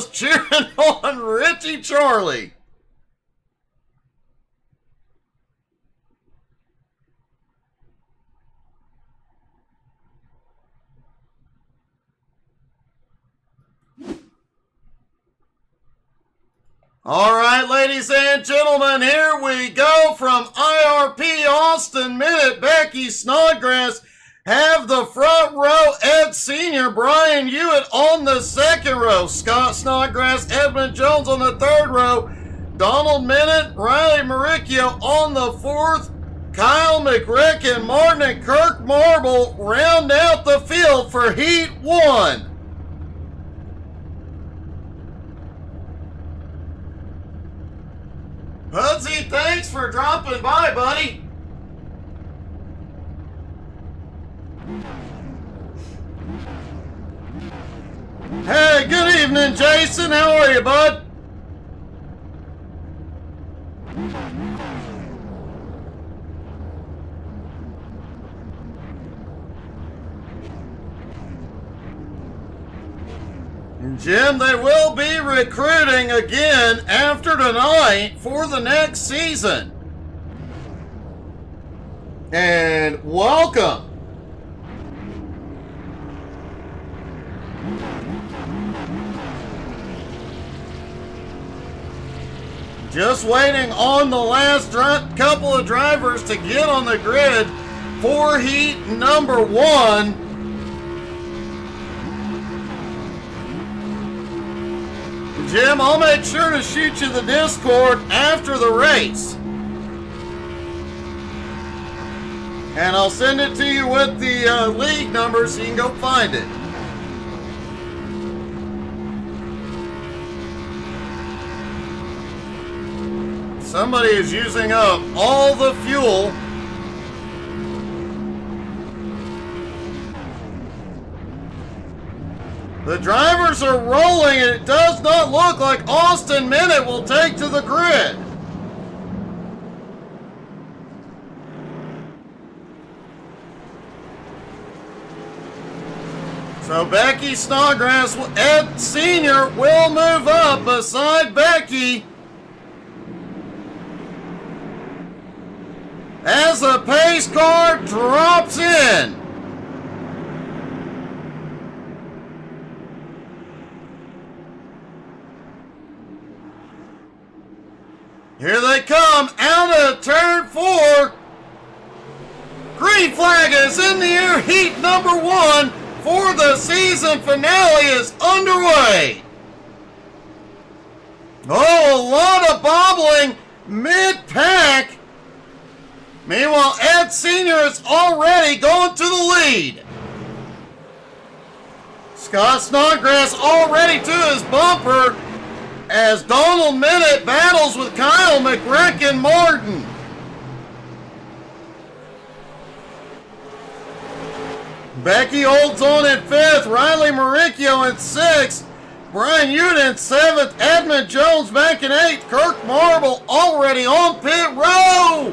cheering on Richie Charlie. All right, ladies and gentlemen, here we go from IRP Austin Minute. Becky Snodgrass have the front row. Ed Sr., Brian Hewitt on the second row. Scott Snodgrass, Edmund Jones on the third row. Donald Minute, Riley Maricchio on the fourth. Kyle McRecken, Martin, and Kirk Marble round out the field for Heat 1. Hudsy, thanks for dropping by, buddy. Hey, good evening, Jason. How are you, bud? Jim, they will be recruiting again after tonight for the next season. And welcome. Just waiting on the last couple of drivers to get on the grid for heat number 1. Jim, I'll make sure to shoot you the Discord after the race. And I'll send it to you with the league number so you can go find it. Somebody is using up all the fuel. The drivers are rolling, and it does not look like Austin Minute will take to the grid. So Becky Snodgrass, Ed Sr. will move up beside Becky as the pace car drops in. Here they come out of turn 4. Green flag is in the air. Heat number 1 for the season finale is underway. Oh, a lot of bobbling mid-pack. Meanwhile, Ed Sr. is already going to the lead. Scott Snodgrass already to his bumper as Donald Minute battles with Kyle McRecken Martin. Becky holds on in 5th, Riley Maricchio in 6th, Brian Hewitt in 7th, Edmund Jones back in 8th, Kirk Marble already on pit row.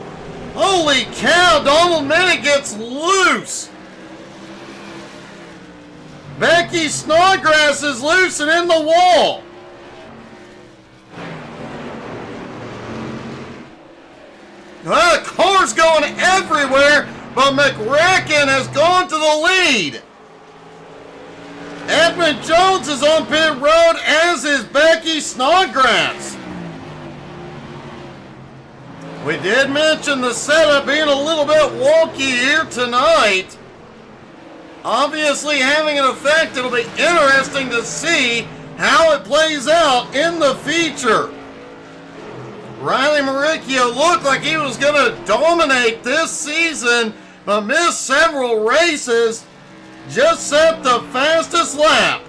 Holy cow, Donald Minute gets loose. Becky Snodgrass is loose and in the wall. Well, the car's going everywhere, but McRecken has gone to the lead. Edmund Jones is on pit road, as is Becky Snodgrass. We did mention the setup being a little bit wonky here tonight. Obviously having an effect. It'll be interesting to see how it plays out in the feature. Riley Maricchio looked like he was going to dominate this season, but missed several races. Just set the fastest lap.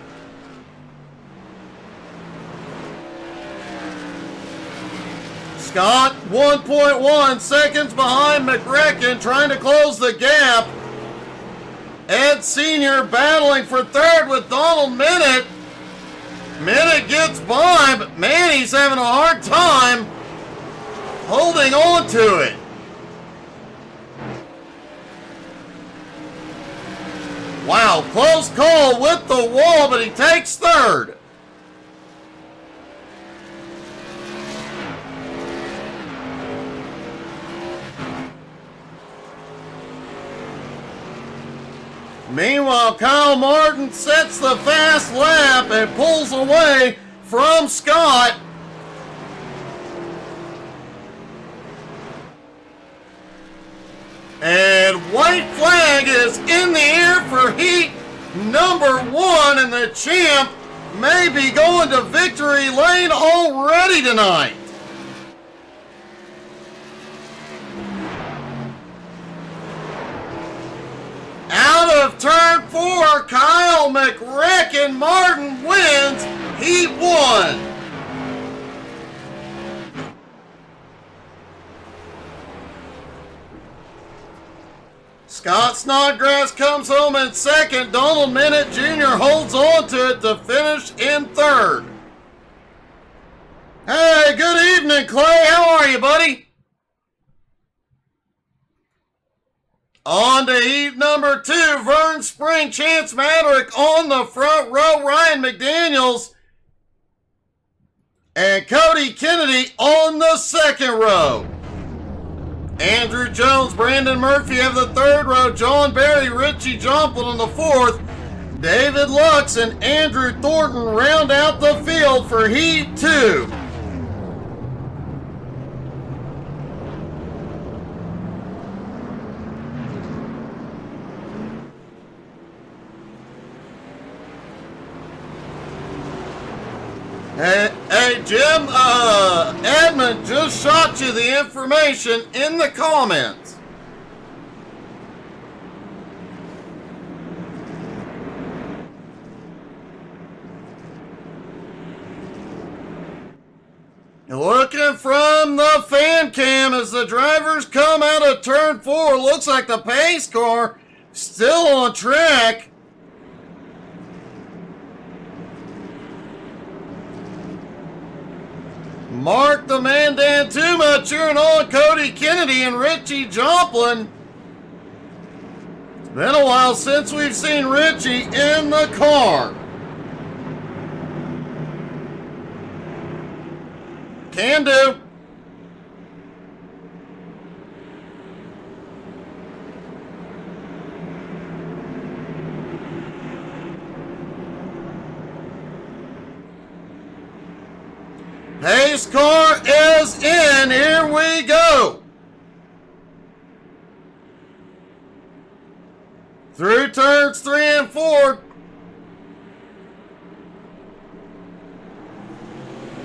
Scott, 1.1 seconds behind McRecken, trying to close the gap. Ed Sr. battling for 3rd with Donald Minute. Minute gets by, but man, he's having a hard time holding on to it. Wow, close call with the wall, but he takes 3rd. Meanwhile, Kyle Martin sets the fast lap and pulls away from Scott. And white flag is in the air for heat number 1, and the champ may be going to victory lane already tonight. Out of turn 4, Kyle McRacken Martin wins Heat 1. Scott Snodgrass comes home in second. Donald Minute Jr. holds on to it to finish in third. Hey, good evening, Clay. How are you, buddy? On to heat number 2. Vern Spring, Chance Madrick on the front row. Ryan McDaniels and Cody Kennedy on the second row. Andrew Jones, Brandon Murphy have the third row. John Barry, Richie Jomplin on the fourth. David Lux and Andrew Thornton round out the field for Heat 2. Hey, Jim, Edmund just shot you the information in the comments. Looking from the fan cam as the drivers come out of turn 4, looks like the pace car still on track. Mark the Mandan Tuma cheering on Cody Kennedy and Richie Jomplin. It's been a while since we've seen Richie in the car. Can do. Pace car is in. Here we go. Through turns 3 and 4.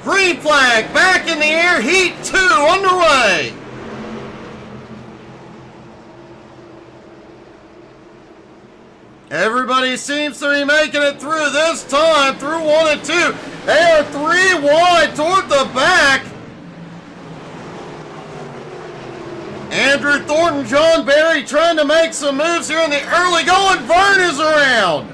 Green flag back in the air. Heat 2 underway. Everybody seems to be making it through this time, through 1 and 2. They are 3 wide toward the back. Andrew Thornton, John Barry trying to make some moves here in the early going. Vern is around.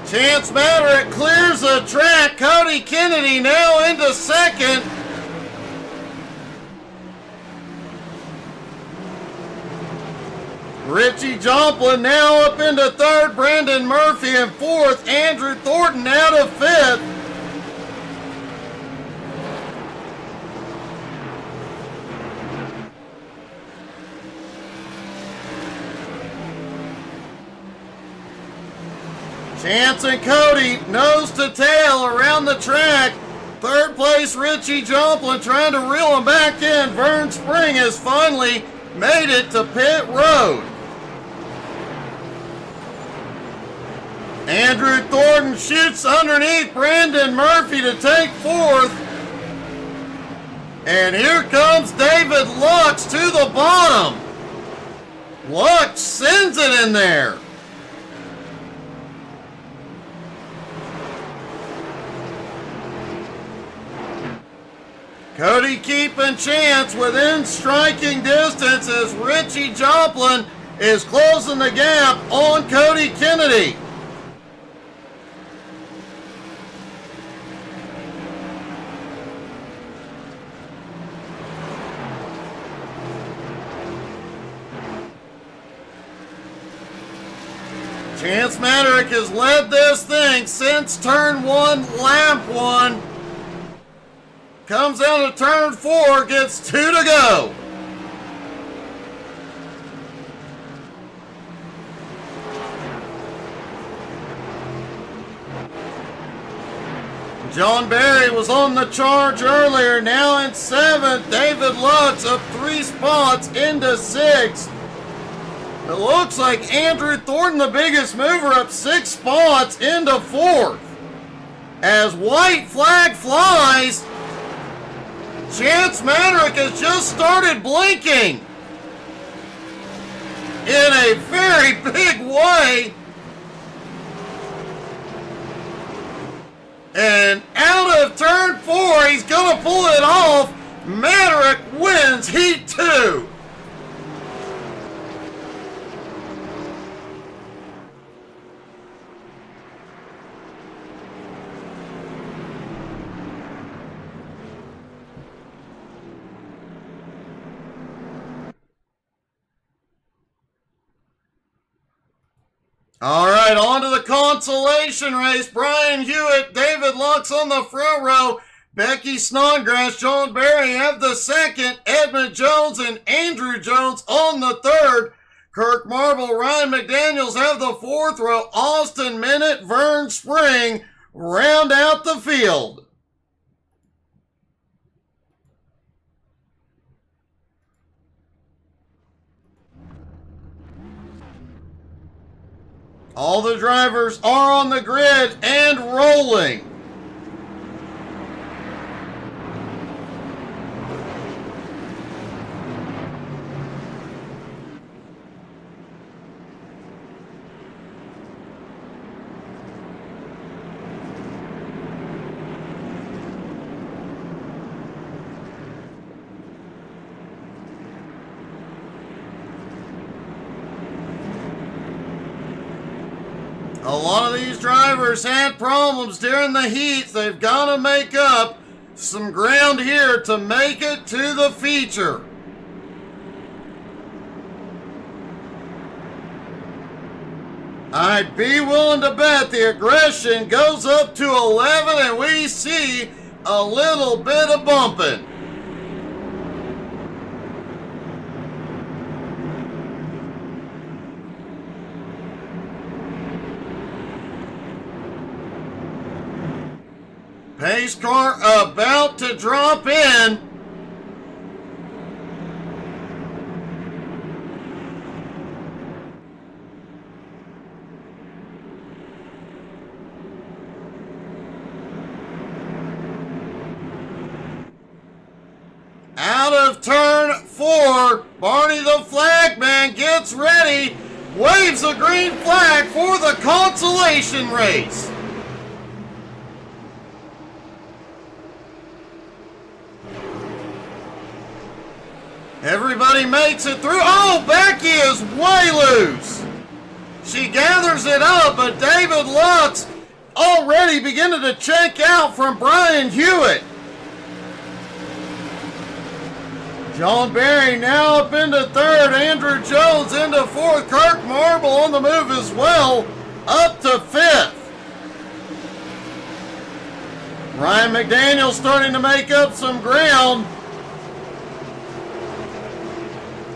Chance Madrick clears the track. Cody Kennedy now into second. Richie Jomplin now up into third. Brandon Murphy in fourth. Andrew Thornton out of fifth. Chance and Cody nose to tail around the track. Third place Richie Jomplin trying to reel him back in. Vern Spring has finally made it to pit road. Andrew Thornton shoots underneath Brandon Murphy to take fourth. And here comes David Lux to the bottom. Lux sends it in there. Cody keeping Chance within striking distance as Richie Jomplin is closing the gap on Cody Kennedy. Chance Madrick has led this thing since turn 1, lap 1. Comes out of turn 4, gets 2 to go. John Barry was on the charge earlier. Now in 7th. David Lux up 3 spots into 6th. It looks like Andrew Thornton, the biggest mover, up 6 spots into 4th. As white flag flies, Chance Madrick has just started blinking in a very big way. And out of turn 4, he's going to pull it off. Madrick wins Heat 2. All right, on to the consolation race. Brian Hewitt, David Lux on the front row. Becky Snodgrass, John Barry have the 2nd. Edmund Jones and Andrew Jones on the 3rd. Kirk Marble, Ryan McDaniels have the 4th row. Austin Minute, Vern Spring round out the field. All the drivers are on the grid and rolling. A lot of these drivers had problems during the heats. They've got to make up some ground here to make it to the feature. I'd be willing to bet the aggression goes up to 11 and we see a little bit of bumping. Pace car about to drop in. Out of turn 4, Barney the Flagman gets ready, waves a green flag for the consolation race. Everybody makes it through. Oh, Becky is way loose. She gathers it up, but David Lux already beginning to check out from Brian Hewitt. John Barry now up into 3rd. Andrew Jones into 4th. Kirk Marble on the move as well, up to 5th. Ryan McDaniel starting to make up some ground,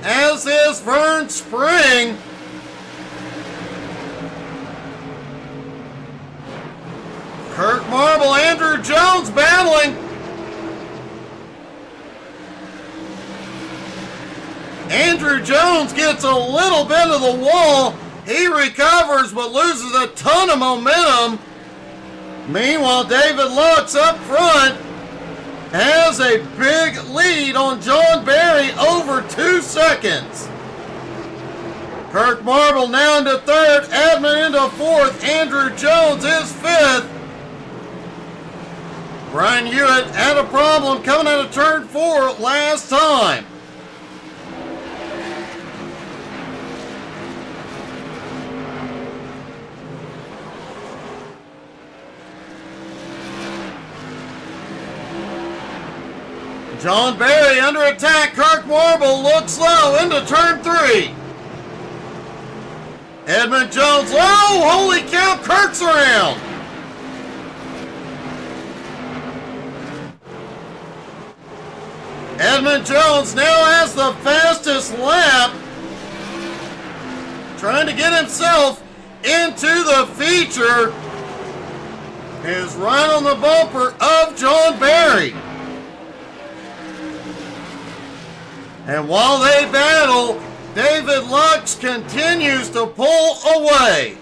as is Vern Spring. Kirk Marble, Andrew Jones battling. Andrew Jones gets a little bit of the wall. He recovers but loses a ton of momentum. Meanwhile, David Lux up front has a big lead on John Barry, over 2 seconds. Kirk Marble now into 3rd, Edmund into 4th, Andrew Jones is 5th. Brian Hewitt had a problem coming out of turn 4 last time. John Barry under attack. Kirk Marble looks low into turn 3. Edmund Jones low. Holy cow, Kirk's around. Edmund Jones now has the fastest lap, trying to get himself into the feature. is right on the bumper of John Barry. And while they battle, David Lux continues to pull away.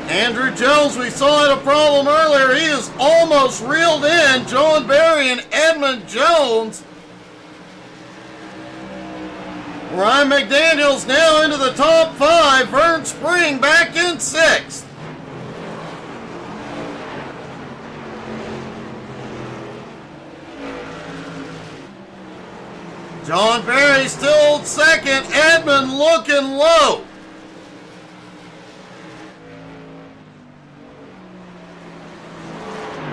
Andrew Jones, we saw had a problem earlier. He is almost reeled in John Barry and Edmund Jones. Ryan McDaniel's now into the top 5. Vern Spring back in 6th. John Barry still 2nd. Edmund looking low.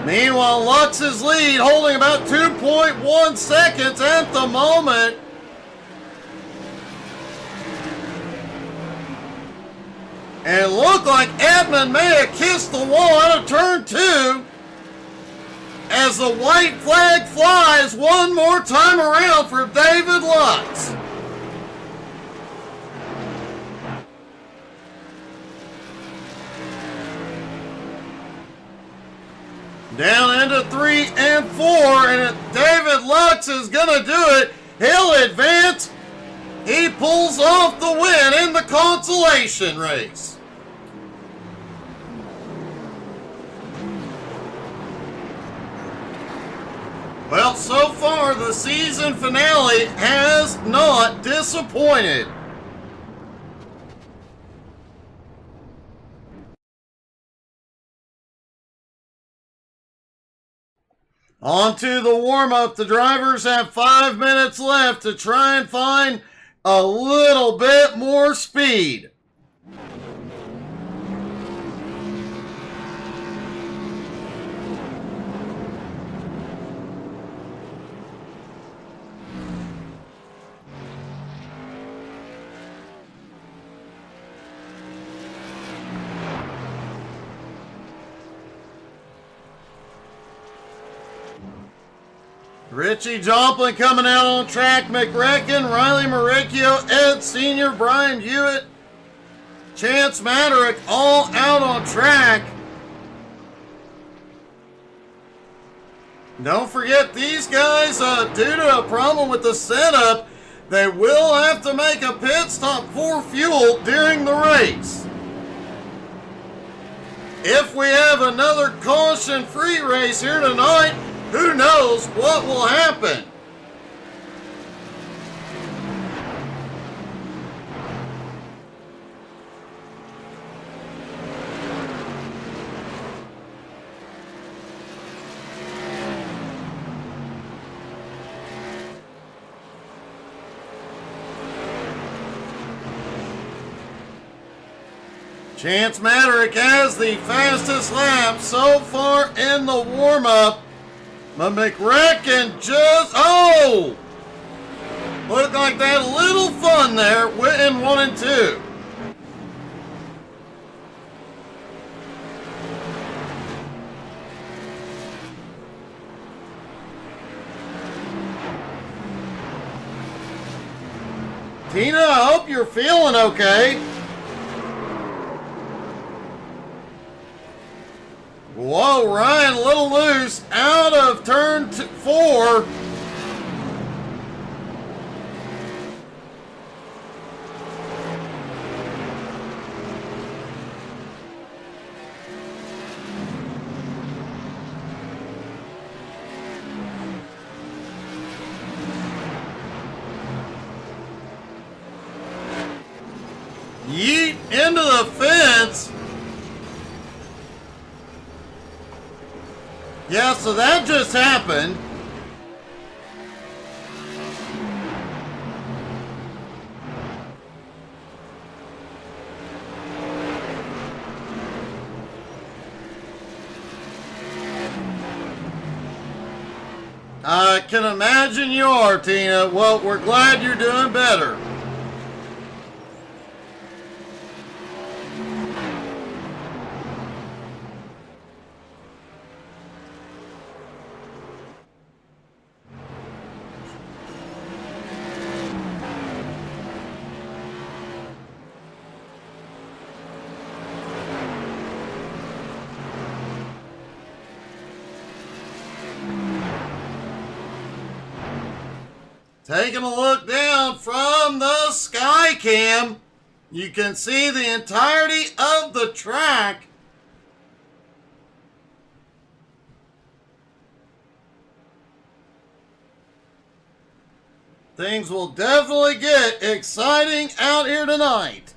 Meanwhile, Lux's lead holding about 2.1 seconds at the moment. And it looked like Edmund may have kissed the wall out of turn 2 as the white flag flies one more time around for David Lux. Down into 3 and 4, and if David Lux is going to do it, he'll advance. He pulls off the win in the consolation race. Well, so far the season finale has not disappointed. On to the warm-up. The drivers have 5 minutes left to try and find a little bit more speed. Richie Joplin coming out on track. McRecken, Riley Maricchio, Ed Sr., Brian Hewitt, Chance Maderick all out on track. Don't forget these guys, due to a problem with the setup, they will have to make a pit stop for fuel during the race. If we have another caution-free race here tonight, who knows what will happen? Chance Maderick has the fastest lap so far in the warm-up. But McRecken just, looked like they had a little fun there in 1 and 2. Tina, I hope you're feeling okay. Whoa, Ryan, a little loose, out of turn 4. Yeet into the fence. Yeah, so that just happened. I can imagine you are, Tina. Well, we're glad you're doing better. Taking a look down from the sky cam, you can see the entirety of the track. Things will definitely get exciting out here tonight.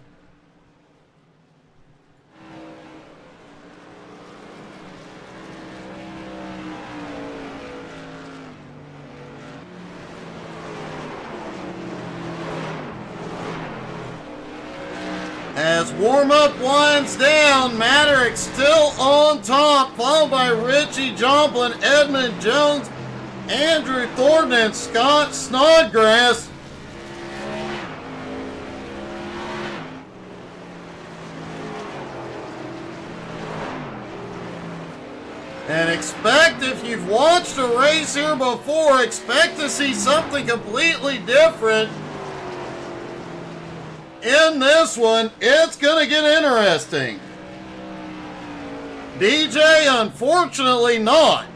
As warm-up winds down, Maddox still on top, followed by Richie Joplin, Edmund Jones, Andrew Thornton, and Scott Snodgrass. And expect, if you've watched a race here before, expect to see something completely different. In this one, it's going to get interesting. DJ, unfortunately not.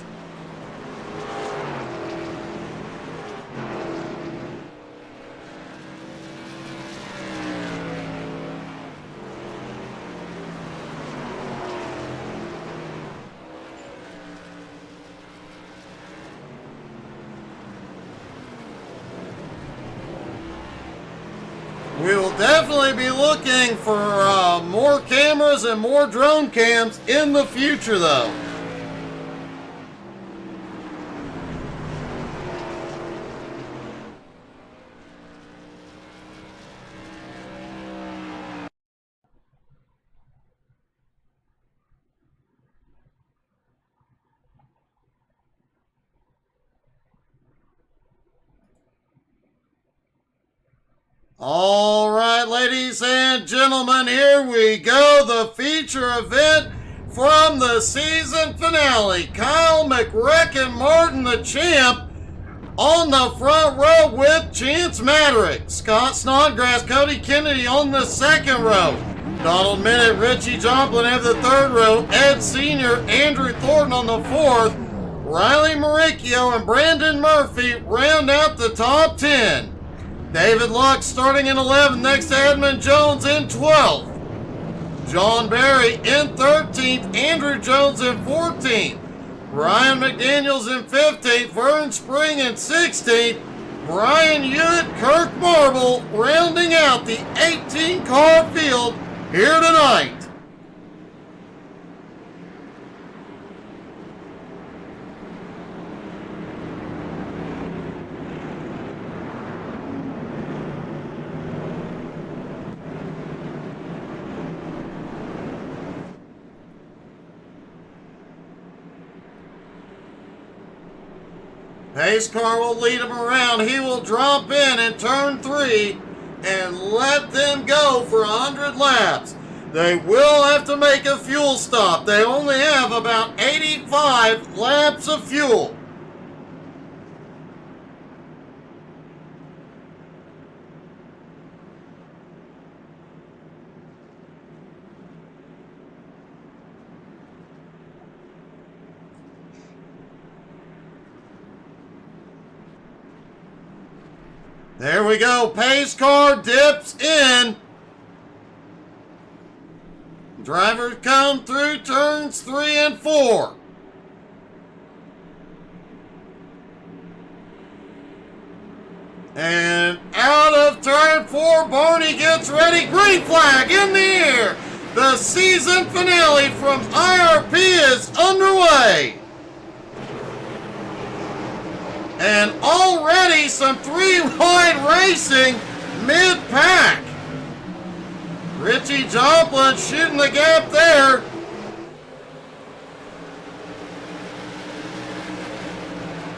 We will definitely be looking for more cameras and more drone cams in the future, though. All right, ladies and gentlemen, here we go. The feature event from the season finale. Kyle McRecken Martin, the champ, on the front row with Chance Madrick. Scott Snodgrass, Cody Kennedy on the second row. Donald Minnitt, Richie Joplin have the third row. Ed Sr., Andrew Thornton on the fourth. Riley Maricchio and Brandon Murphy round out the top 10. David Luck starting in 11th, next to Edmund Jones in 12th. John Barry in 13th, Andrew Jones in 14th. Ryan McDaniels in 15th, Vern Spring in 16th. Brian Hewitt, Kirk Marble rounding out the 18-car field here tonight. Pace car will lead him around. He will drop in turn 3 and let them go for 100 laps. They will have to make a fuel stop. They only have about 85 laps of fuel. There we go. Pace car dips in. Drivers come through turns 3 and 4. And out of turn 4, Barney gets ready. Green flag in the air. The season finale from IRP is underway. And already some three-wide racing mid-pack. Richie Joplin shooting the gap there.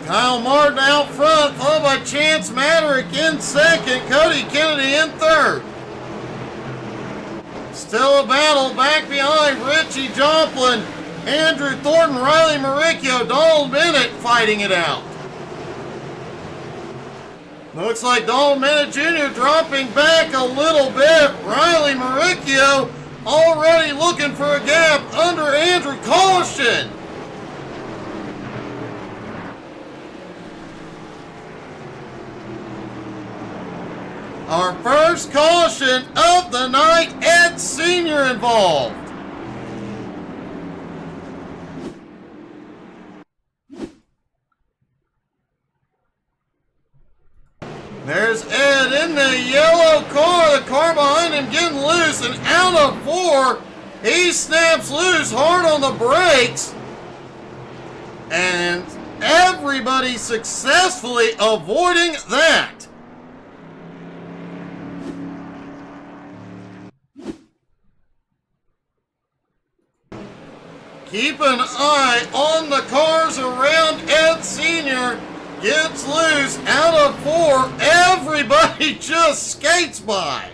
Kyle Martin out front, followed by Chance Madrick in second, Cody Kennedy in third. Still a battle back behind Richie Joplin, Andrew Thornton, Riley Maricchio, Donald Minnitt fighting it out. Looks like Donald Minnitt Jr. dropping back a little bit. Riley Maricchio already looking for a gap under Andrew. Caution! Our first caution of the night, Ed Sr. involved. There's Ed in the yellow car, the car behind him getting loose, and out of 4, he snaps loose hard on the brakes, and everybody successfully avoiding that. Keep an eye on the cars around Ed Sr. Gets loose out of 4. Everybody just skates by.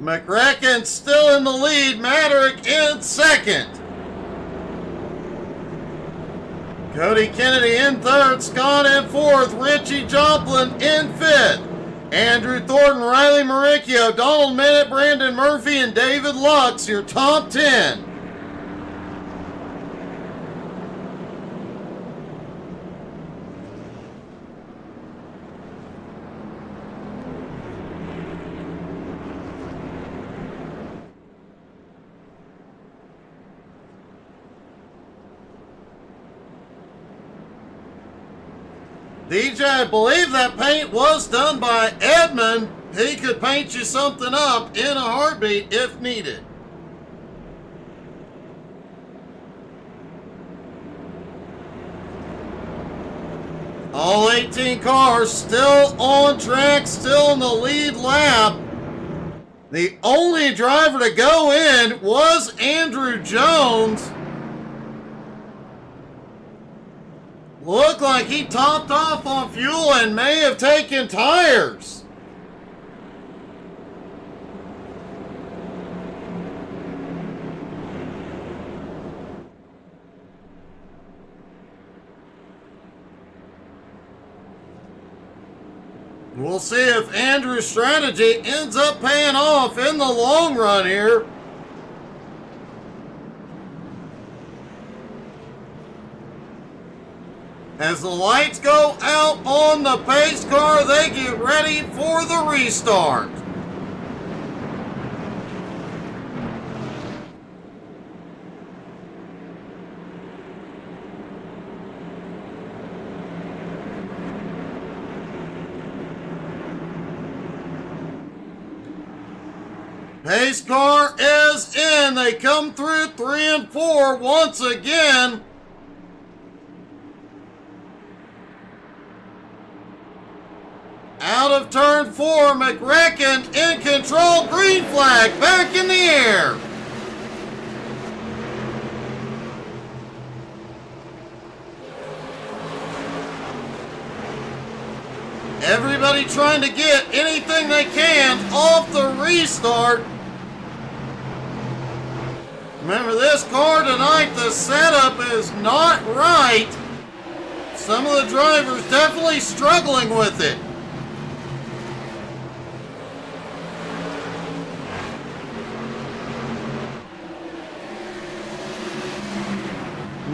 McCracken still in the lead. Maderick in second. Cody Kennedy in third. Scott in fourth. Richie Joplin in fifth. Andrew Thornton, Riley Maricchio, Donald Minute, Brandon Murphy, and David Lux, your top 10. DJ, I believe that paint was done by Edmund. He could paint you something up in a heartbeat if needed. All 18 cars still on track, still in the lead lap. The only driver to go in was Andrew Jones. Looked like he topped off on fuel and may have taken tires. We'll see if Andrew's strategy ends up paying off in the long run here. As the lights go out on the pace car, they get ready for the restart. Pace car is in. They come through 3 and 4 once again. Out of turn 4, McCracken in control. Green flag back in the air. Everybody trying to get anything they can off the restart. Remember, this car tonight, the setup is not right. Some of the drivers definitely struggling with it.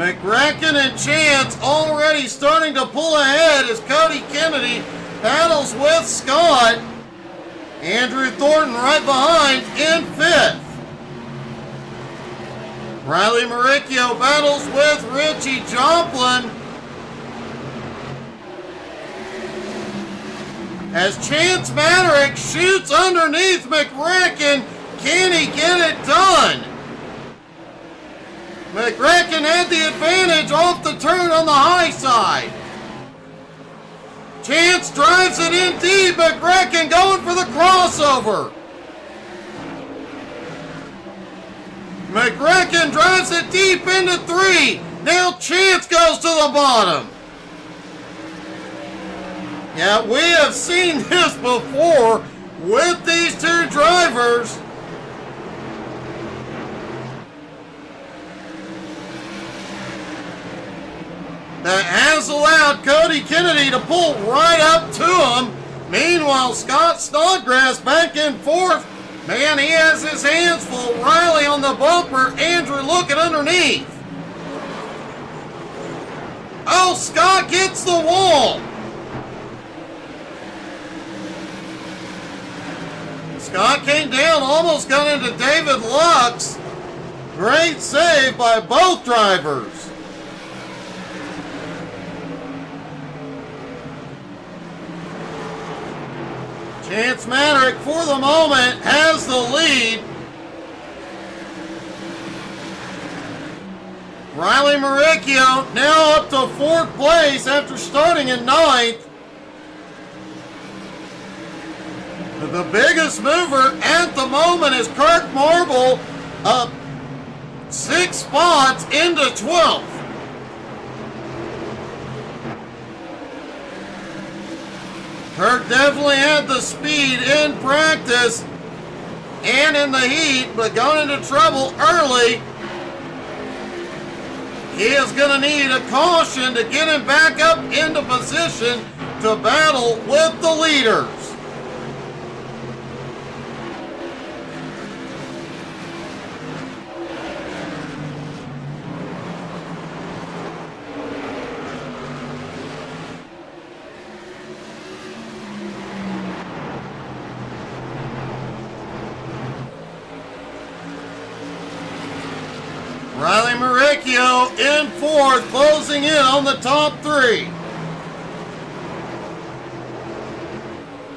McCracken and Chance already starting to pull ahead as Cody Kennedy battles with Scott. Andrew Thornton right behind in 5th. Riley Maricchio battles with Richie Joplin. As Chance Maderick shoots underneath McCracken, can he get it done? McCracken had the advantage off the turn on the high side. Chance drives it in deep. McCracken going for the crossover. McCracken drives it deep into 3. Now Chance goes to the bottom. Yeah, we have seen this before with these two drivers. That has allowed Cody Kennedy to pull right up to him. Meanwhile, Scott Snodgrass back in 4th. Man, he has his hands full. Riley on the bumper. Andrew looking underneath. Oh, Scott gets the wall. Scott came down, almost got into David Lux. Great save by both drivers. Chance Maddock, for the moment, has the lead. Riley Maricchio now up to 4th place after starting in 9th. The biggest mover at the moment is Kirk Marble, up 6 spots into 12th. Kirk definitely had the speed in practice and in the heat, but got into trouble early. He is going to need a caution to get him back up into position to battle with the leaders. Riley Maricchio in 4th, closing in on the top 3.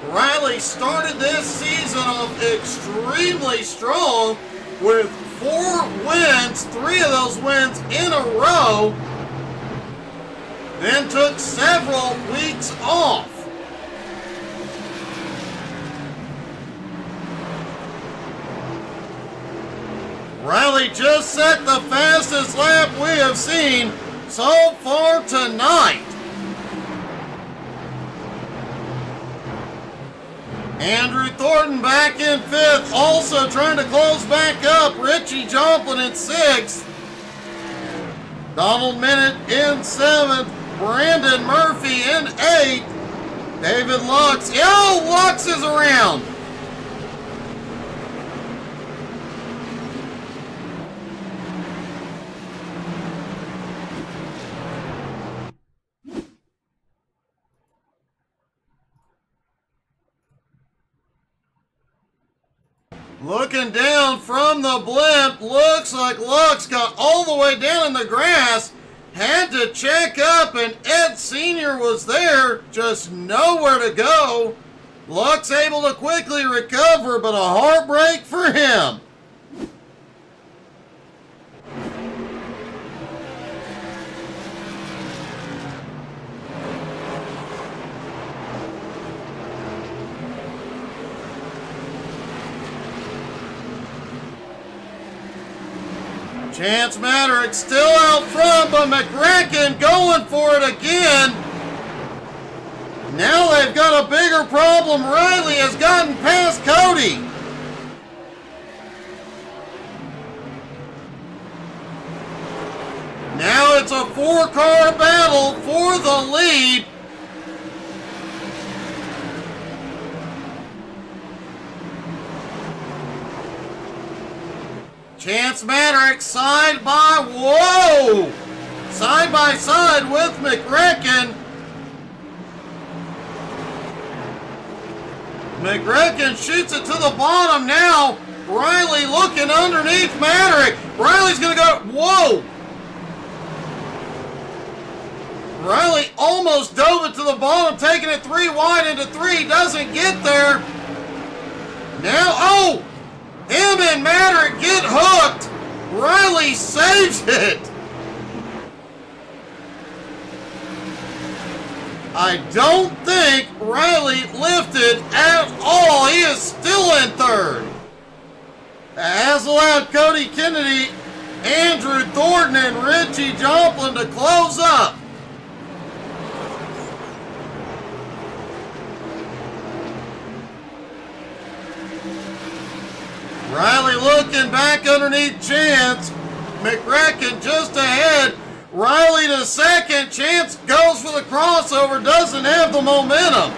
Riley started this season off extremely strong with 4 wins, 3 of those wins in a row, then took several weeks off. Riley just set the fastest lap we have seen so far tonight. Andrew Thornton back in 5th, also trying to close back up. Richie Joplin in 6th. Donald Minute in 7th. Brandon Murphy in 8th. David Lux. Oh, Lux is around. Looking down from the blimp, looks like Lux got all the way down in the grass, had to check up, and Ed Sr. was there, just nowhere to go. Lux able to quickly recover, but a heartbreak for him. Chance Maddock still out front, but McCracken going for it again. Now they've got a bigger problem. Riley has gotten past Cody. Now it's a 4-car battle for the lead. Chance Maddock side by side with McCracken. McCracken shoots it to the bottom now. Riley looking underneath Maddock. Riley's gonna go, whoa! Riley almost dove it to the bottom, taking it 3 wide into 3, doesn't get there. Now, oh! Him and Maddock get hooked. Riley saves it. I don't think Riley lifted at all. He is still in 3rd. That has allowed Cody Kennedy, Andrew Thornton, and Richie Joplin to close up. Riley looking back underneath Chance. McCracken just ahead. Riley to 2nd. Chance goes for the crossover. Doesn't have the momentum.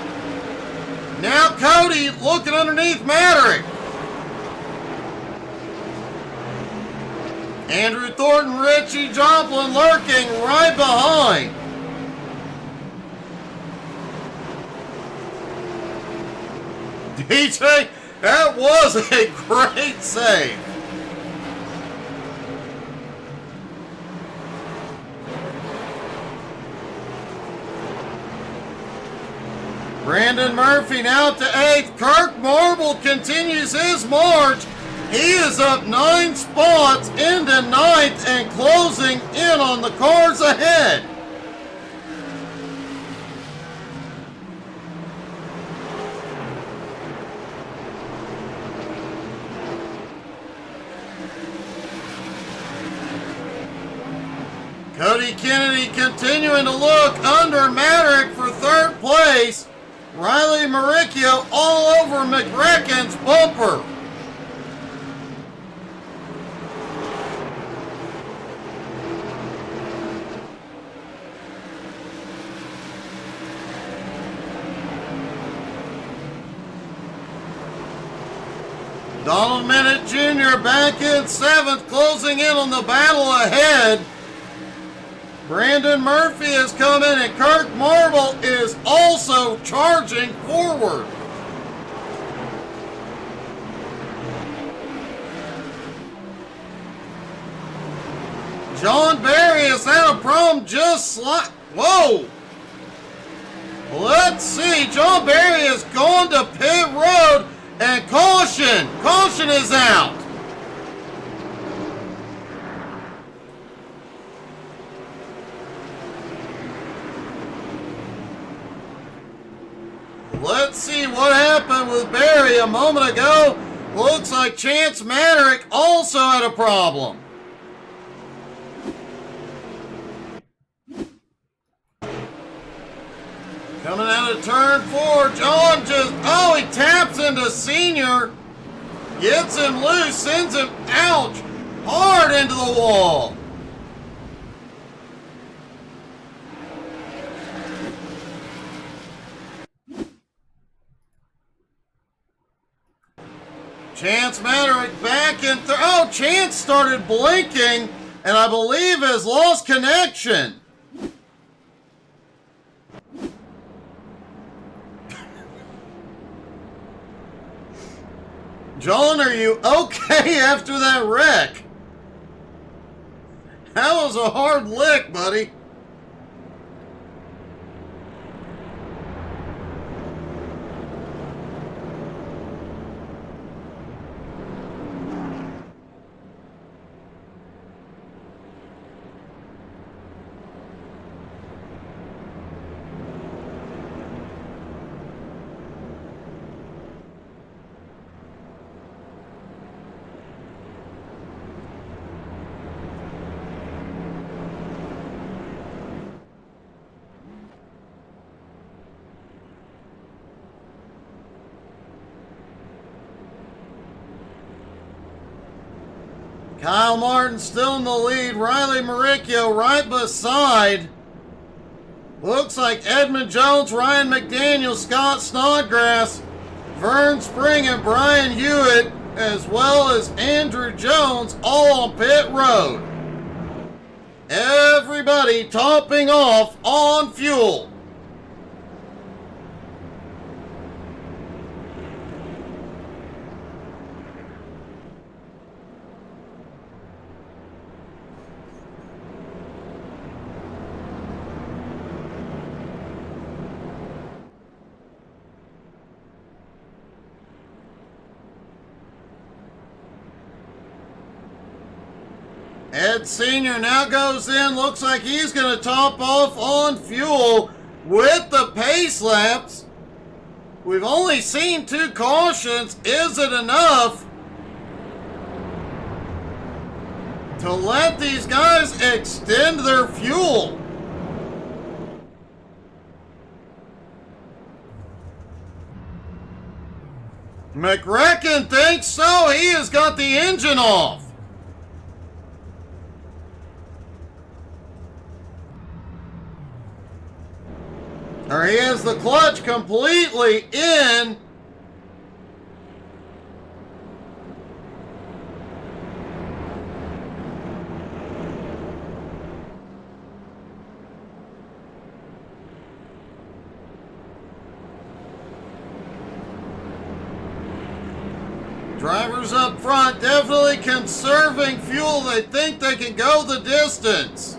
Now Cody looking underneath Maddock. Andrew Thornton, Richie Joplin lurking right behind. DJ, that was a great save. Brandon Murphy now to 8th. Kirk Marble continues his march. He is up 9 spots into 9th and closing in on the cars ahead. Cody Kennedy continuing to look under Maddox for 3rd place. Riley Maricchio all over McReckon's bumper. Donald Minute Jr. back in 7th, closing in on the battle ahead. Brandon Murphy has come in and Kirk Marble is also charging forward. John Barry has had a problem whoa! Let's see, John Barry has gone to pit road and caution! Caution is out! Let's see what happened with Barry a moment ago. Looks like Chance Maddox also had a problem. Coming out of turn 4, John he taps into Senior. Gets him loose, sends him, ouch, hard into the wall. Chance Maddox back in Chance started blinking and I believe has lost connection. John, are you okay after that wreck? That was a hard lick, buddy. Kyle Martin still in the lead. Riley Maricchio right beside. Looks like Edmund Jones, Ryan McDaniel, Scott Snodgrass, Vern Spring, and Brian Hewitt, as well as Andrew Jones, all on pit road. Everybody topping off on fuel. Ed Sr. now goes in. Looks like he's going to top off on fuel with the pace laps. We've only seen 2 cautions. Is it enough to let these guys extend their fuel? McRecken thinks so. He has got the engine off. Or he has the clutch completely in. Drivers up front definitely conserving fuel. They think they can go the distance.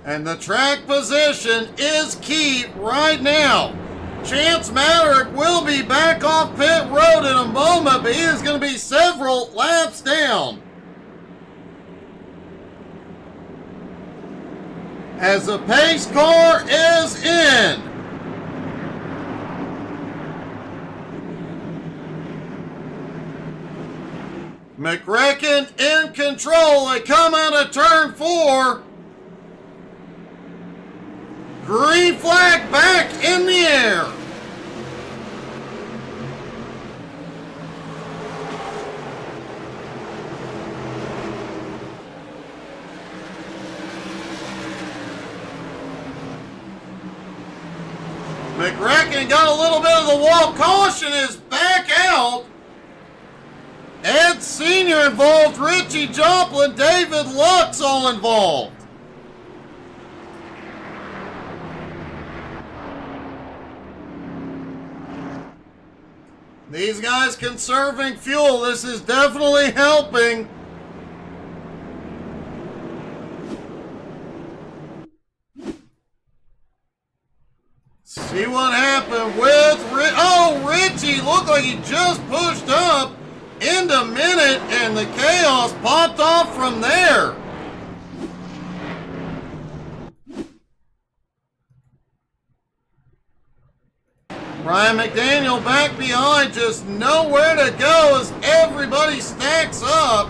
And the track position is key right now. Chance Maverick will be back off pit road in a moment, but he is going to be several laps down. As the pace car is in. McRacken in control. They come out of turn 4. Green flag back in the air. McRacken got a little bit of the wall. Caution is back out. Ed Sr. involved, Richie Joplin, David Lux all involved. These guys conserving fuel. This is definitely helping. See what happened with Richie looked like he just pushed up into minute and the chaos popped off from there. Brian McDaniel back behind, just nowhere to go as everybody stacks up.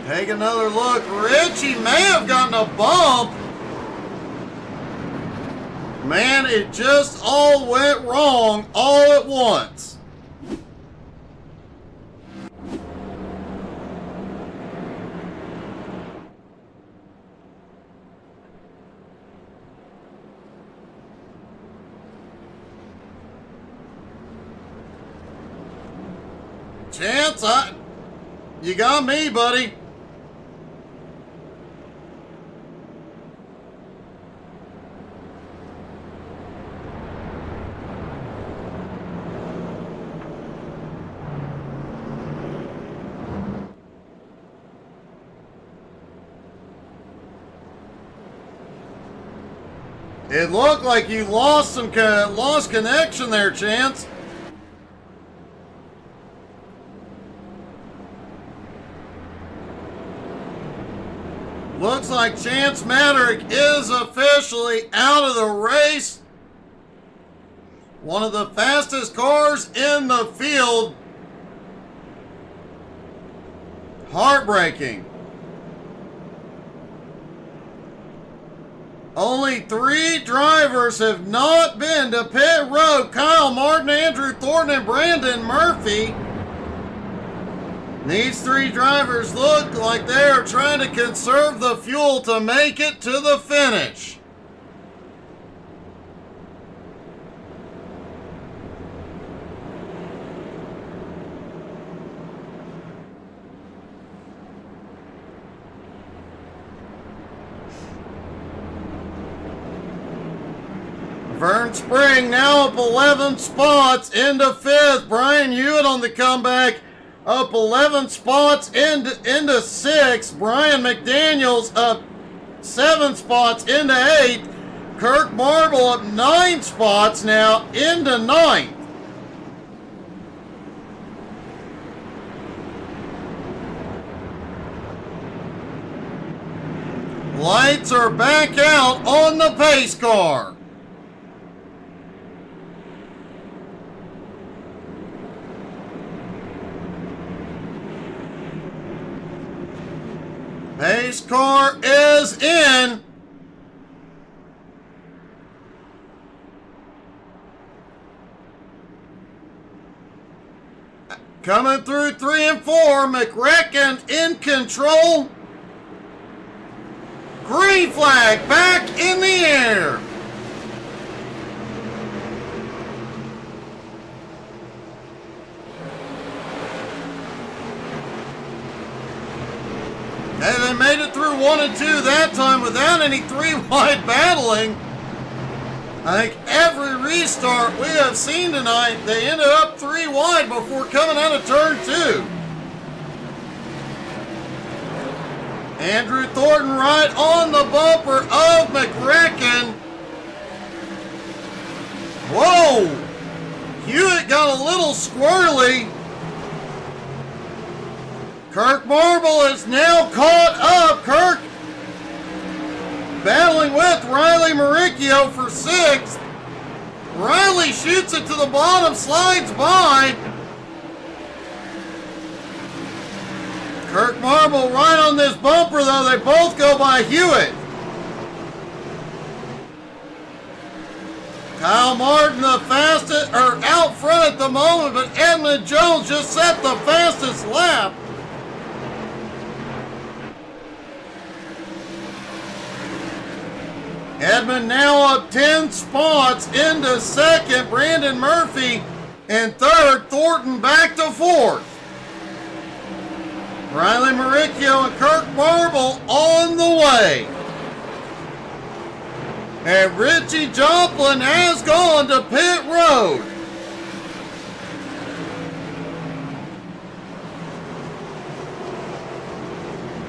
Take another look. Richie may have gotten a bump. Man, it just all went wrong all at once. Chance, you got me, buddy. It looked like you lost connection there, Chance. Looks like Chance Maverick is officially out of the race. One of the fastest cars in the field. Heartbreaking. Only 3 drivers have not been to pit road. Kyle Martin, Andrew Thornton, and Brandon Murphy. These 3 drivers look like they are trying to conserve the fuel to make it to the finish. Vern Spring now up 11 spots into 5th. Brian Hewitt on the comeback up 11 spots into 6th. Brian McDaniels up 7 spots into 8th. Kirk Marble up 9 spots now into 9th. Lights are back out on the pace car. Pace car is in. Coming through 3 and 4, McRacken in control. Green flag back in the air. through 1 and 2 that time without any 3-wide battling. I think every restart we have seen tonight, they ended up 3 wide before coming out of turn 2. Andrew Thornton right on the bumper of McRacken. Whoa! Hewitt got a little squirrely. Kirk Marble is now caught up. Kirk battling with Riley Maricchio for 6th. Riley shoots it to the bottom, slides by. Kirk Marble right on this bumper, though. They both go by Hewitt. Kyle Martin the fastest, or out front at the moment, but Edmund Jones just set the fastest lap. Edmund now up 10 spots into 2nd. Brandon Murphy in 3rd. Thornton back to 4th. Riley Maricchio and Kirk Marble on the way. And Richie Joplin has gone to pit road.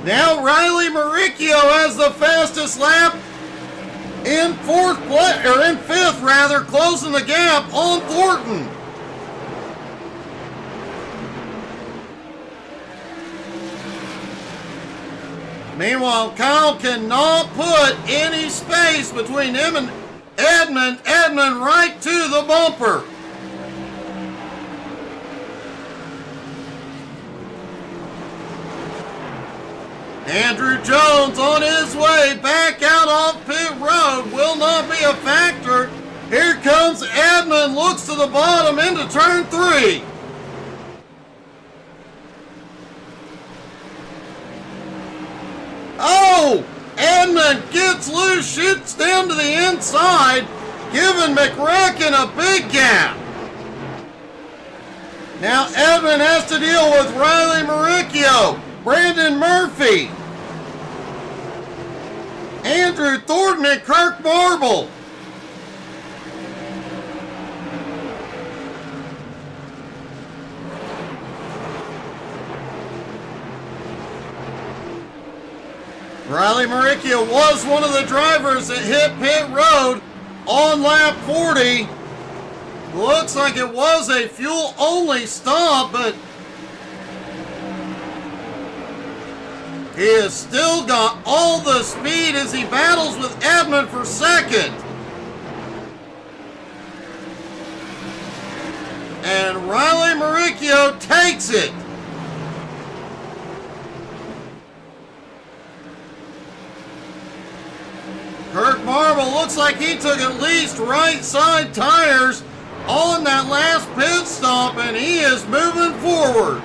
Now Riley Maricchio has the fastest lap in 5th rather, closing the gap on Thornton. Meanwhile, Kyle cannot put any space between him and Edmund. Edmund right to the bumper. Andrew Jones on his way back out off pit road. Will not be a factor. Here comes Edmund. Looks to the bottom into turn 3. Oh! Edmund gets loose, shoots down to the inside, giving McRacken a big gap. Now Edmund has to deal with Riley Maricchio, Brandon Murphy, Andrew Thornton, and Kirk Marble. Riley Maricchio was one of the drivers that hit pit road on lap 40. Looks like it was a fuel-only stop, but he has still got all the speed as he battles with Edmund for 2nd. And Riley Maricchio takes it. Kirk Marble looks like he took at least right side tires on that last pit stop, and he is moving forward.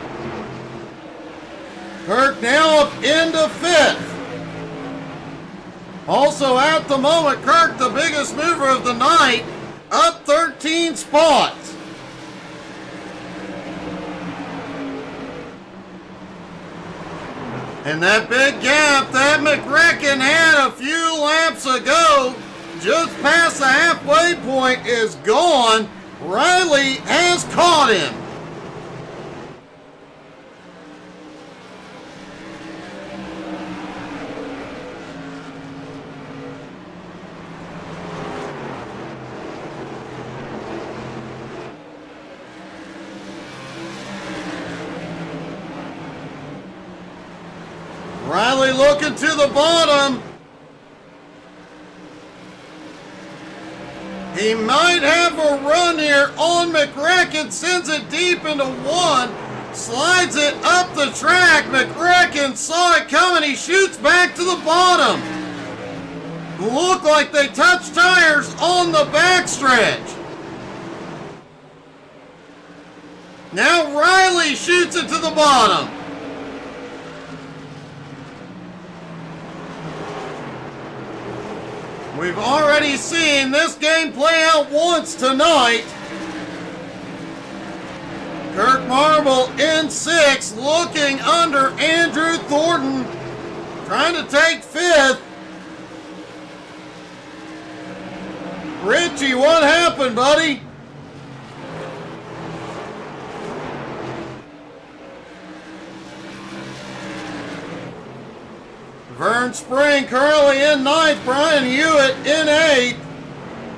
Kirk now up into 5th. Also at the moment, Kirk, the biggest mover of the night, up 13 spots. And that big gap that McRacken had a few laps ago, just past the halfway point, is gone. Riley has caught him. Riley looking to the bottom. He might have a run here on McRacken, sends it deep into 1, slides it up the track. McRacken saw it coming, he shoots back to the bottom. Look like they touched tires on the backstretch. Now Riley shoots it to the bottom. We've already seen this game play out once tonight. Kirk Marble in 6th, looking under Andrew Thornton trying to take fifth. Richie, what happened, buddy? Vern Spring currently in ninth. Brian Hewitt in eighth.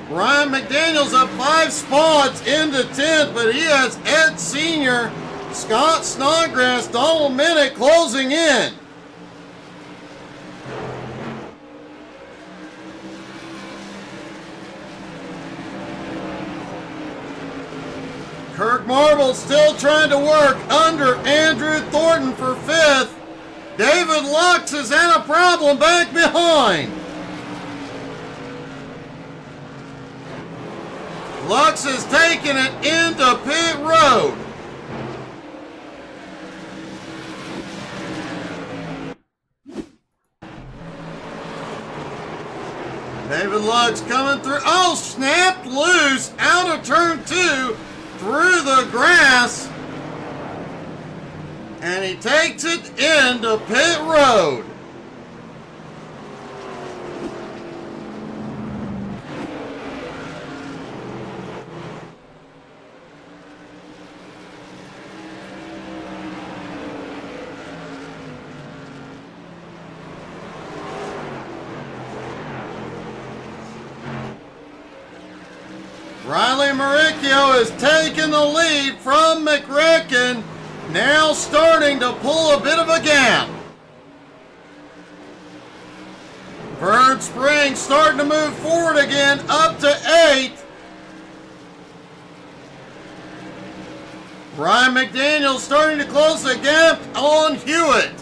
Ryan McDaniel's up 5 spots into 10th, but he has Ed Sr., Scott Snodgrass, Donald Minnick closing in. Kirk Marble still trying to work under Andrew Thornton for 5th. David Lux has had a problem back behind. Lux is taking it into pit road. David Lux coming through. Oh, snapped loose out of turn 2 through the grass. And he takes it into pit road. Riley Maricchio is taking the lead from McRecken, now starting to pull a bit of a gap. Vern Spring starting to move forward again, up to 8th. Ryan McDaniel starting to close the gap on Hewitt.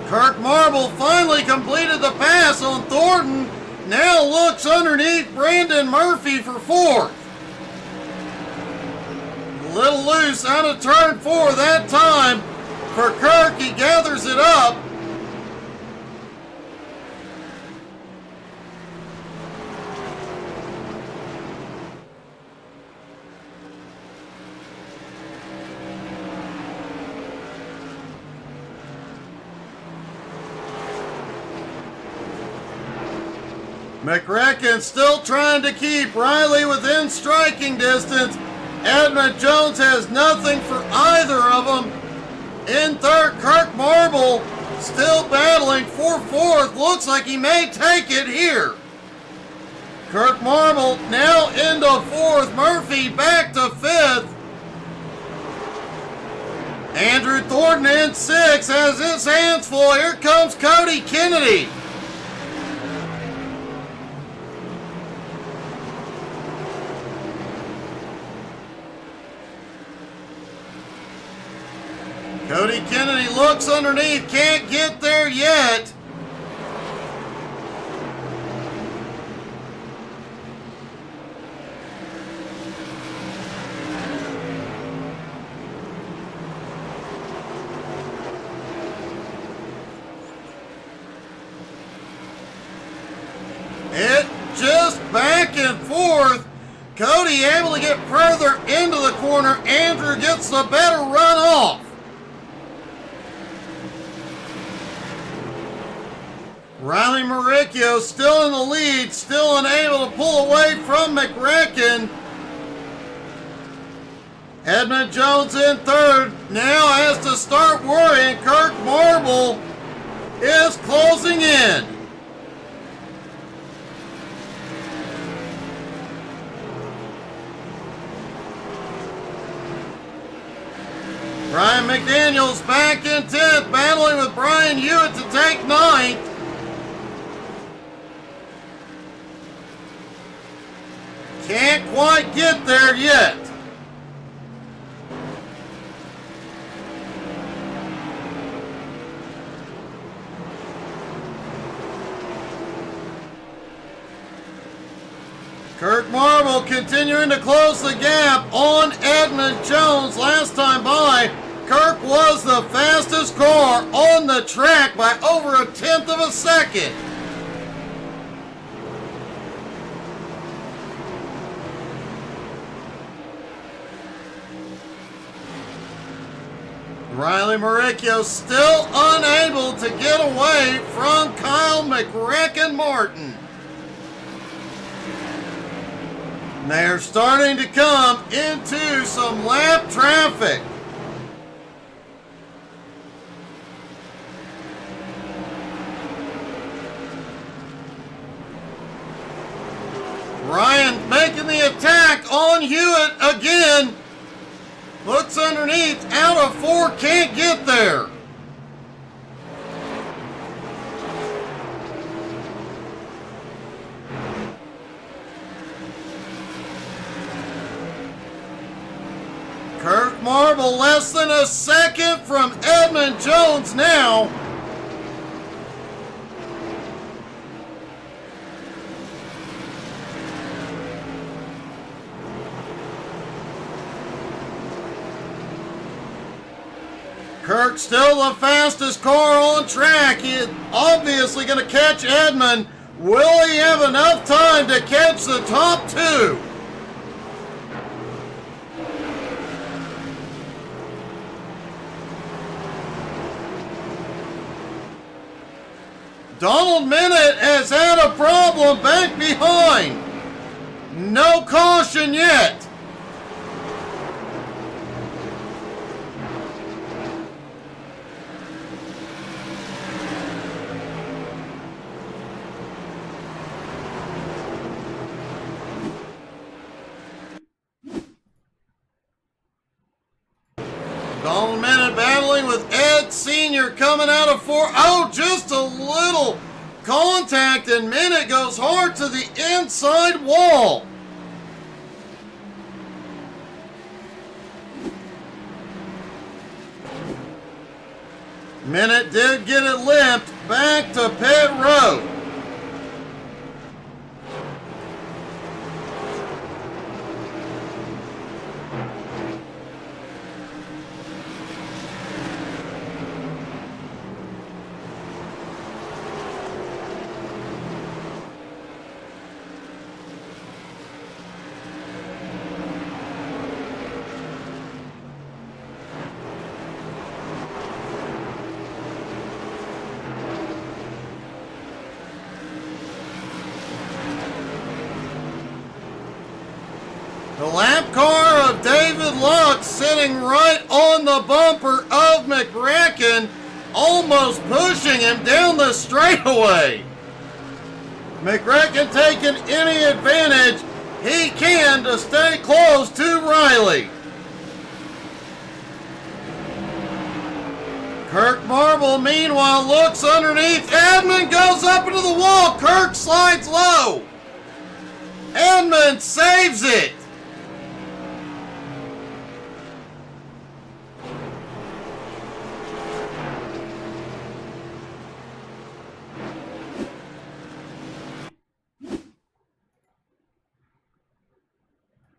Kirk Marble finally completed the pass on Thornton. Now looks underneath Brandon Murphy for 4th. A little loose out of turn 4 that time for Kirk. He gathers it up. McRecken still trying to keep Riley within striking distance. Edmund Jones has nothing for either of them. In third, Kirk Marble still battling for 4th. Looks like he may take it here. Kirk Marble now into 4th. Murphy back to 5th. Andrew Thornton in 6th has his hands full. Here comes Cody Kennedy. Cody Kennedy looks underneath, can't get there yet. It just back and forth. Cody able to get further into the corner. Andrew gets the better run off. Riley Maricchio still in the lead, still unable to pull away from McRecken. Edmund Jones in 3rd, now has to start worrying. Kirk Marble is closing in. Ryan McDaniel's back in 10th, battling with Brian Hewitt to take 9th. Can't quite get there yet. Kirk Marble continuing to close the gap on Edmund Jones. Last time by, Kirk was the fastest car on the track by over 1/10 of a second. Riley Maricchio still unable to get away from Kyle McRacken Martin. They're starting to come into some lap traffic. Ryan making the attack on Hewitt again. Looks underneath, out of 4, can't get there. Kirk Marble less than a second from Edmund Jones now. Kirk still the fastest car on track. He is obviously going to catch Edmund. Will he have enough time to catch the top 2? Donald Minute has had a problem back behind. No caution yet. Donald Minute battling with Ed Sr. coming out of 4. Oh, just a little contact, and Minute goes hard to the inside wall. Minute did get it limped back to pit road. The lap car of David Luck sitting right on the bumper of McRacken, almost pushing him down the straightaway. McRacken taking any advantage he can to stay close to Riley. Kirk Marble, meanwhile, looks underneath. Edmund goes up into the wall. Kirk slides low. Edmund saves it.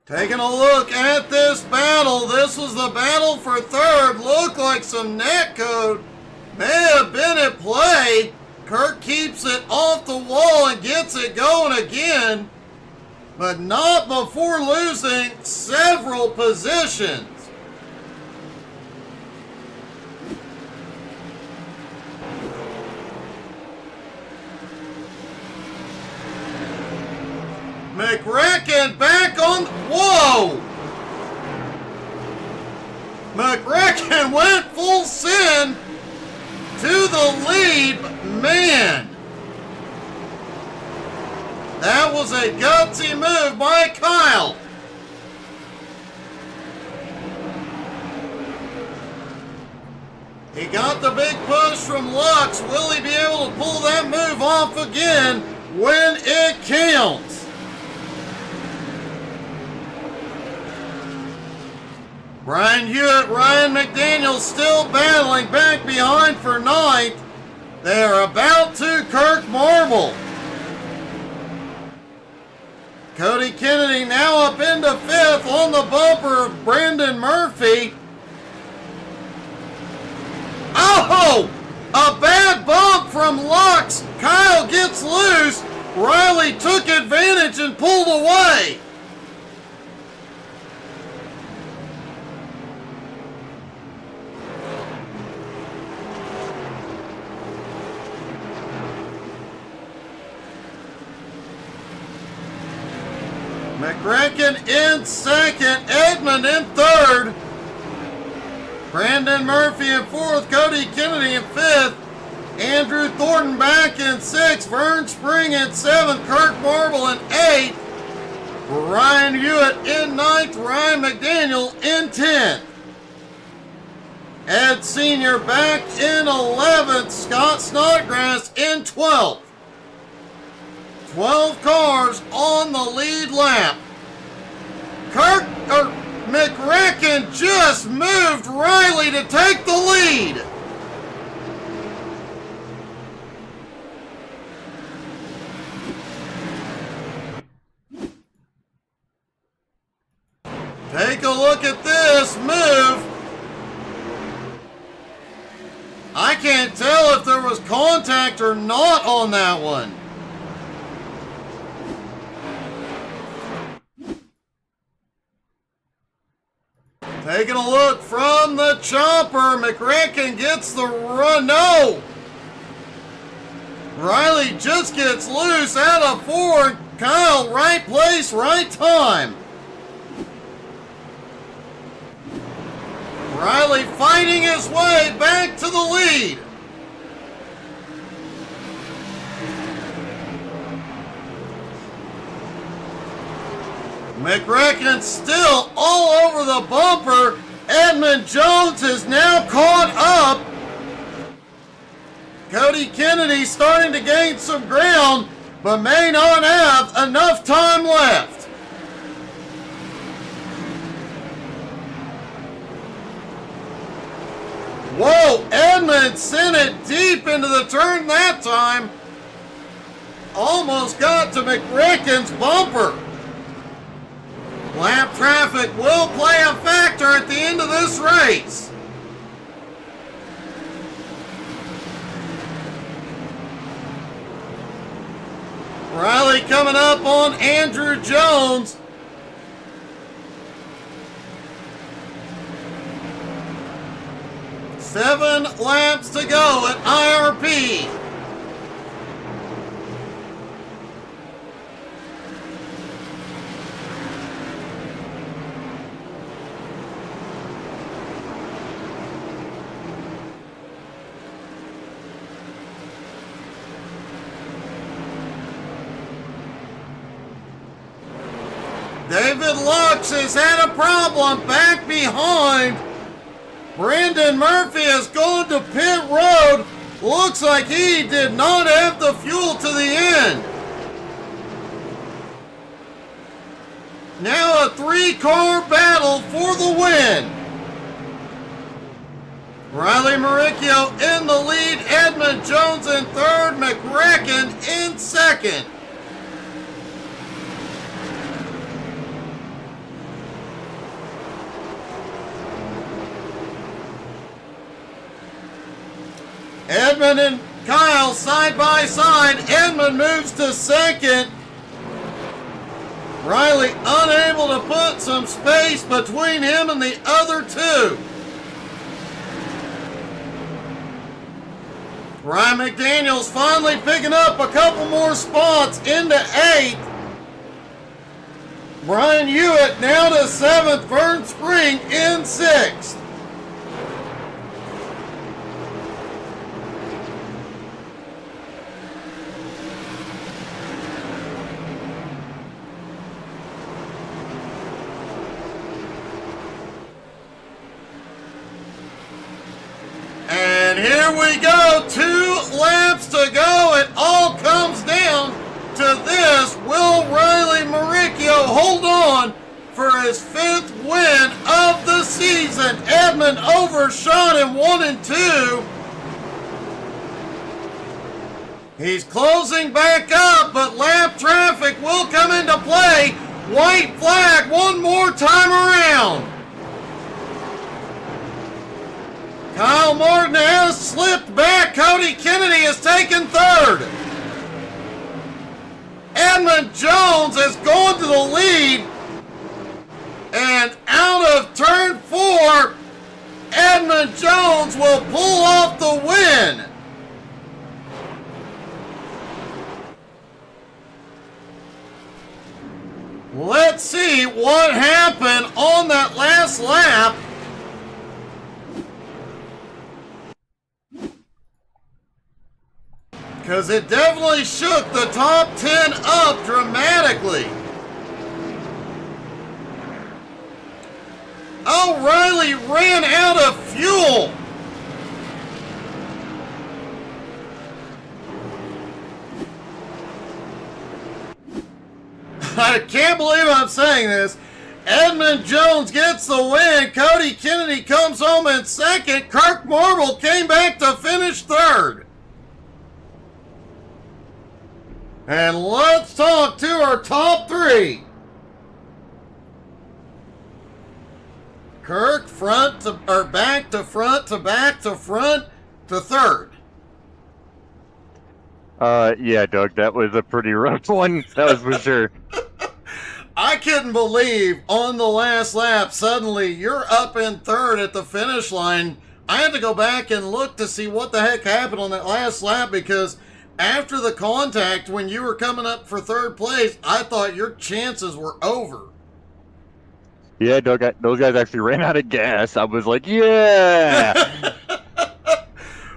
Taking a look at this battle, this was the battle for third. Looked like some netcode may have been at play. Kirk keeps it off the wall and gets it going again, but not before losing several positions. McRacken back on. Whoa! McRacken went full send to the lead. Man, that was a gutsy move by Kyle. He got the big push from Lux. Will he be able to pull that move off again when it counts? Brian Hewitt, Ryan McDaniel still battling back behind for ninth. They are about to Kirk Marble. Cody Kennedy now up into fifth on the bumper of Brendan Murphy. Oh! A bad bump from Lux. Kyle gets loose. Riley took advantage and pulled away. McRacken in second, Edmund in third, Brandon Murphy in fourth, Cody Kennedy in fifth, Andrew Thornton back in sixth, Vern Spring in seventh, Kirk Marble in eighth, Ryan Hewitt in ninth, Ryan McDaniel in 10th. Ed Sr. back in 11th, Scott Snodgrass in 12th. 12 cars on the lead lap. McRacken just moved Riley to take the lead. Take a look at this move. I can't tell if there was contact or not on that one. Taking a look from the chopper, McRacken gets the run. No! Riley just gets loose out of four. Kyle, right place, right time. Riley fighting his way back to the lead. McRacken still all over the bumper. Edmund Jones is now caught up. Cody Kennedy starting to gain some ground, but may not have enough time left. Whoa, Edmund sent it deep into the turn that time. Almost got to McRacken's bumper. Lap traffic will play a factor at the end of this race. Riley coming up on Andrew Jones. Seven laps to go at IRP. David Lux has had a problem back behind. Brandon Murphy has gone to pit road. Looks like he did not have the fuel to the end. Now a three-car battle for the win. Riley Maricchio in the lead, Edmund Jones in third, McRacken in second. Edmund and Kyle side by side. Edmund moves to second. Riley unable to put some space between him and the other two. Ryan McDaniel's finally picking up a couple more spots into 8th. Brian Hewitt now to 7th. Vern Spring in 6th. And here we go, 2 laps to go. It all comes down to this. Will Riley Maricchio hold on for his 5th win of the season? Edmund overshot him 1 and 2. He's closing back up, but lap traffic will come into play. White flag one more time around. Kyle Martin has slipped back. Cody Kennedy has taken 3rd. Edmund Jones has gone to the lead. And out of turn 4, Edmund Jones will pull off the win. Let's me what happened on that last lap. Because it definitely shook the top 10 up dramatically. O'Reilly ran out of fuel. I can't believe I'm saying this. Edmund Jones gets the win. Cody Kennedy comes home in second. Kirk Marble came back to finish third. And let's talk to our top three. Kirk back to front to back to front to third. Yeah, Doug, that was a pretty rough one. That was for sure. I couldn't believe on the last lap, suddenly you're up in third at the finish line. I had to go back and look to see what the heck happened on that last lap, because after the contact, when you were coming up for third place, I thought your chances were over. Yeah, Doug, those guys actually ran out of gas. I was like, yeah!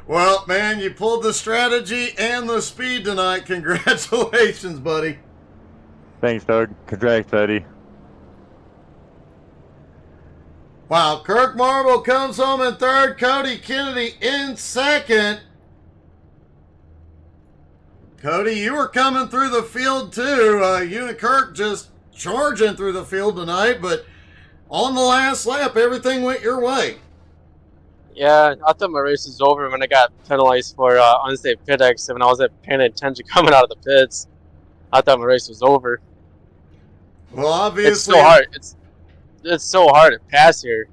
Well, man, you pulled the strategy and the speed tonight. Congratulations, buddy. Thanks, Doug. Congrats, Eddie. Wow, Kirk Marble comes home in third. Cody Kennedy in second. Cody, you were coming through the field too. You and Kirk just charging through the field tonight, but on the last lap, everything went your way. Yeah, I thought my race was over when I got penalized for unsafe pit exit when I wasn't paying attention coming out of the pits. I thought my race was over. Well, obviously, it's so hard. It's so hard to pass here.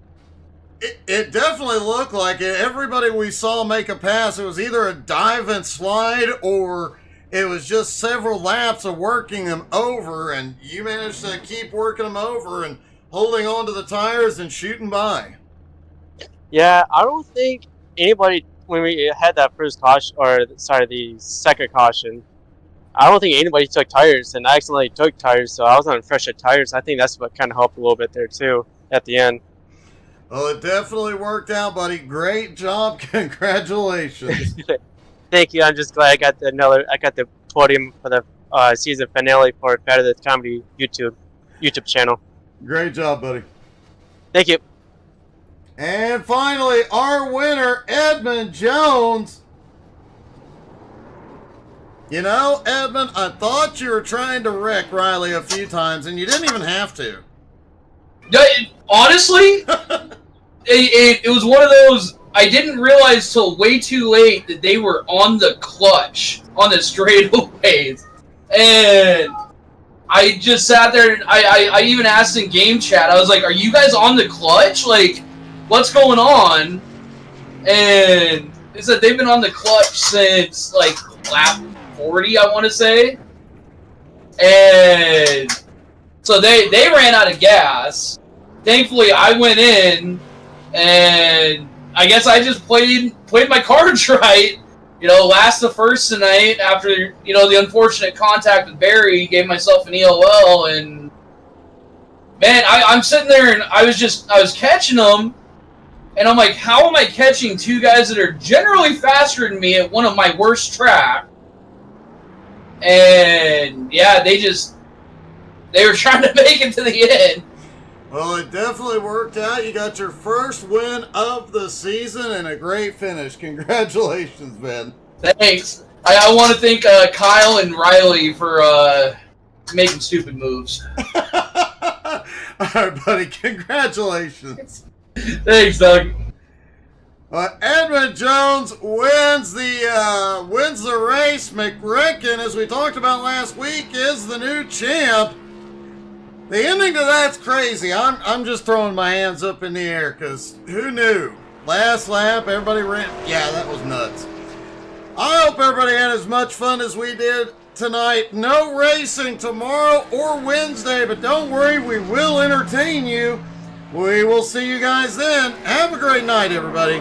It definitely looked like it. Everybody we saw make a pass, it was either a dive and slide or it was just several laps of working them over, and you managed to keep working them over and holding on to the tires and shooting by. Yeah, I don't think anybody, when we had that first caution, or sorry, the second caution, I don't think anybody took tires, and I accidentally took tires, so I was on fresher tires. I think that's what kind of helped a little bit there too at the end. Well, it definitely worked out, buddy. Great job. Congratulations. Thank you. I'm just glad I got the podium for the season finale for Fat of the Comedy YouTube channel. Great job, buddy. Thank you. And finally, our winner, Edmund Jones. You know, Edmund, I thought you were trying to wreck Riley a few times, and you didn't even have to. Honestly, it was one of those, I didn't realize till way too late that they were on the clutch, on the straightaways. And I just sat there, and I even asked in game chat, I was like, are you guys on the clutch? Like, what's going on? And they said they've been on the clutch since, like, lap 40, I want to say. And so they ran out of gas. Thankfully, I went in, and I guess I just played my cards right. You know, last the first tonight after, you know, the unfortunate contact with Barry, gave myself an EOL, and man, I'm sitting there and I was catching them, and I'm like, how am I catching two guys that are generally faster than me at one of my worst tracks? And yeah, they were trying to make it to the end. Well, it definitely worked out. You got your first win of the season and a great finish. Congratulations, man. Thanks. I want to thank Kyle and Riley for making stupid moves. All right, buddy. Congratulations. Thanks, Doug. Edmund Jones wins the race. McRicken, as we talked about last week, is the new champ. The ending to that's crazy. I'm just throwing my hands up in the air because who knew? Last lap, everybody ran. Yeah, that was nuts. I hope everybody had as much fun as we did tonight. No racing tomorrow or Wednesday, but don't worry, we will entertain you. We will see you guys then. Have a great night, everybody.